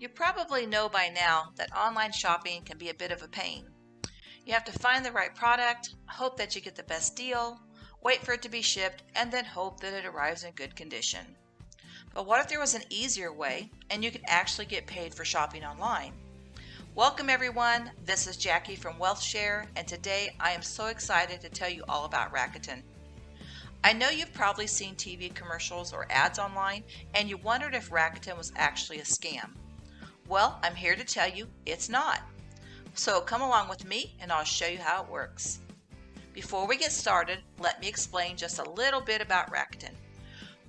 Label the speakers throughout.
Speaker 1: You probably know by now that online shopping can be a bit of a pain. You have to find the right product, hope that you get the best deal, wait for it to be shipped, and then hope that it arrives in good condition. But what if there was an easier way and you could actually get paid for shopping online? Welcome everyone, this is Jackie from WealthShare, and today I am so excited to tell you all about Rakuten. I know you've probably seen TV commercials or ads online and you wondered if Rakuten was actually a scam. Well, I'm here to tell you it's not. So come along with me and I'll show you how it works. Before we get started, let me explain just a little bit about Rakuten.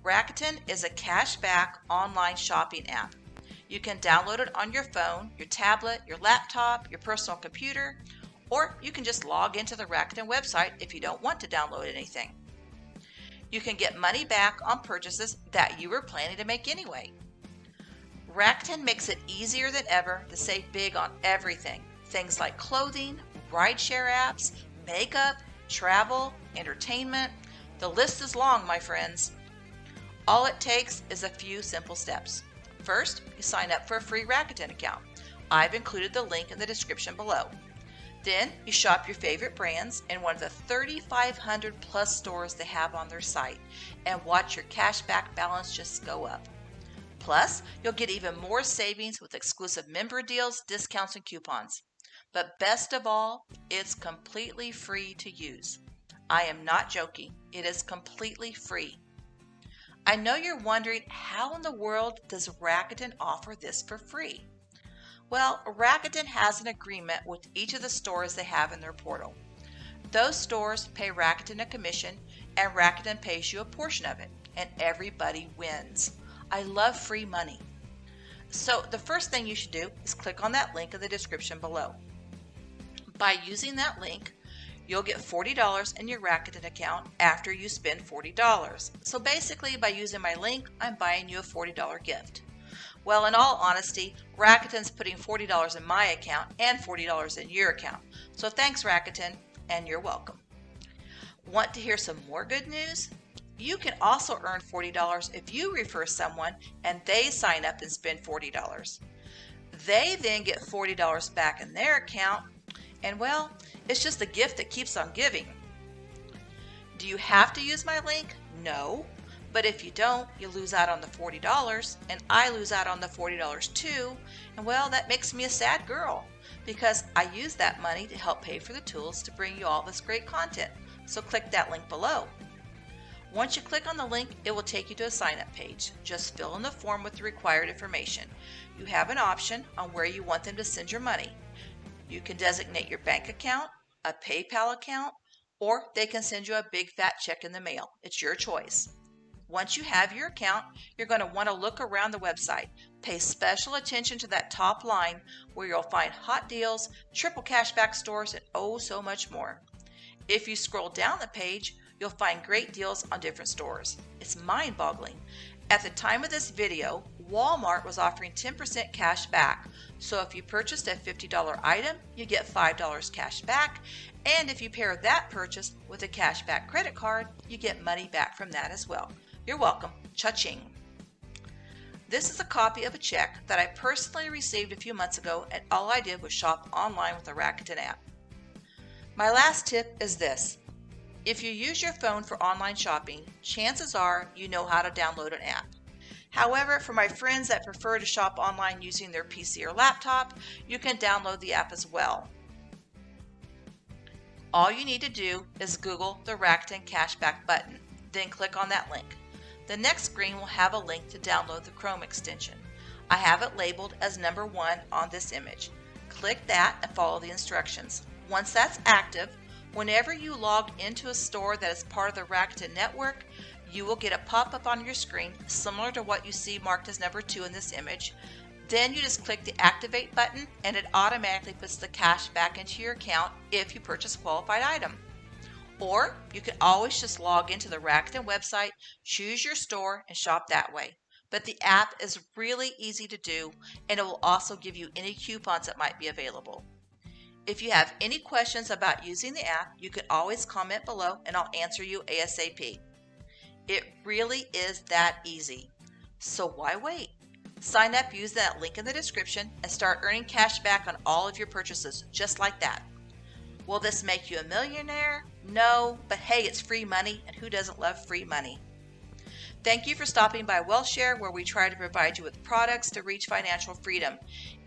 Speaker 1: Rakuten is a cashback online shopping app. You can download it on your phone, your tablet, your laptop, your personal computer, or you can just log into the Rakuten website if you don't want to download anything. You can get money back on purchases that you were planning to make anyway. Rakuten makes it easier than ever to save big on everything. Things like clothing, rideshare apps, makeup, travel, entertainment. The list is long, my friends. All it takes is a few simple steps. First, you sign up for a free Rakuten account. I've included the link in the description below. Then you shop your favorite brands in one of the 3,500 plus stores they have on their site and watch your cashback balance just go up. Plus, you'll get even more savings with exclusive member deals, discounts, and coupons. But best of all, it's completely free to use. I am not joking. It is completely free. I know you're wondering, how in the world does Rakuten offer this for free? Well, Rakuten has an agreement with each of the stores they have in their portal. Those stores pay Rakuten a commission, and Rakuten pays you a portion of it, and everybody wins. I love free money. So the first thing you should do is click on that link in the description below. By using that link, you'll get $40 in your Rakuten account after you spend $40. So basically, by using my link, I'm buying you a $40 gift. Well, in all honesty, Rakuten's putting $40 in my account and $40 in your account. So thanks, Rakuten, and you're welcome. Want to hear some more good news? You can also earn $40 if you refer someone and they sign up and spend $40. They then get $40 back in their account, and well, it's just a gift that keeps on giving. Do you have to use my link? No. But if you don't, you lose out on the $40, and I lose out on the $40 too, and well, that makes me a sad girl, because I use that money to help pay for the tools to bring you all this great content. So click that link below. Once you click on the link, it will take you to a sign-up page. Just fill in the form with the required information. You have an option on where you want them to send your money. You can designate your bank account, a PayPal account, or they can send you a big fat check in the mail. It's your choice. Once you have your account, you're going to want to look around the website. Pay special attention to that top line where you'll find hot deals, triple cashback stores, and oh so much more. If you scroll down the page, you'll find great deals on different stores. It's mind-boggling. At the time of this video, Walmart was offering 10% cash back. So if you purchased a $50 item, you get $5 cash back. And if you pair that purchase with a cashback credit card, you get money back from that as well. You're welcome. Cha-ching. This is a copy of a check that I personally received a few months ago, and all I did was shop online with the Rakuten app. My last tip is this. If you use your phone for online shopping, chances are you know how to download an app. However, for my friends that prefer to shop online using their PC or laptop, you can download the app as well. All you need to do is Google the Rakuten Cashback button, then click on that link. The next screen will have a link to download the Chrome extension. I have it labeled as number 1 on this image. Click that and follow the instructions. Once that's active, whenever you log into a store that is part of the Rakuten network, you will get a pop-up on your screen similar to what you see marked as number 2 in this image. Then you just click the activate button and it automatically puts the cash back into your account if you purchase a qualified item. Or you can always just log into the Rakuten website, choose your store, and shop that way. But the app is really easy to do, and it will also give you any coupons that might be available. If you have any questions about using the app, you can always comment below and I'll answer you ASAP. It really is that easy. So why wait? Sign up using that link in the description and start earning cash back on all of your purchases, just like that. Will this make you a millionaire? No, but hey, it's free money, and who doesn't love free money? Thank you for stopping by WealthShare, where we try to provide you with products to reach financial freedom.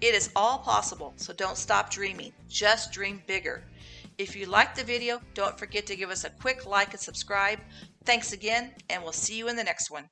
Speaker 1: It is all possible, so don't stop dreaming. Just dream bigger. If you liked the video, don't forget to give us a quick like and subscribe. Thanks again, and we'll see you in the next one.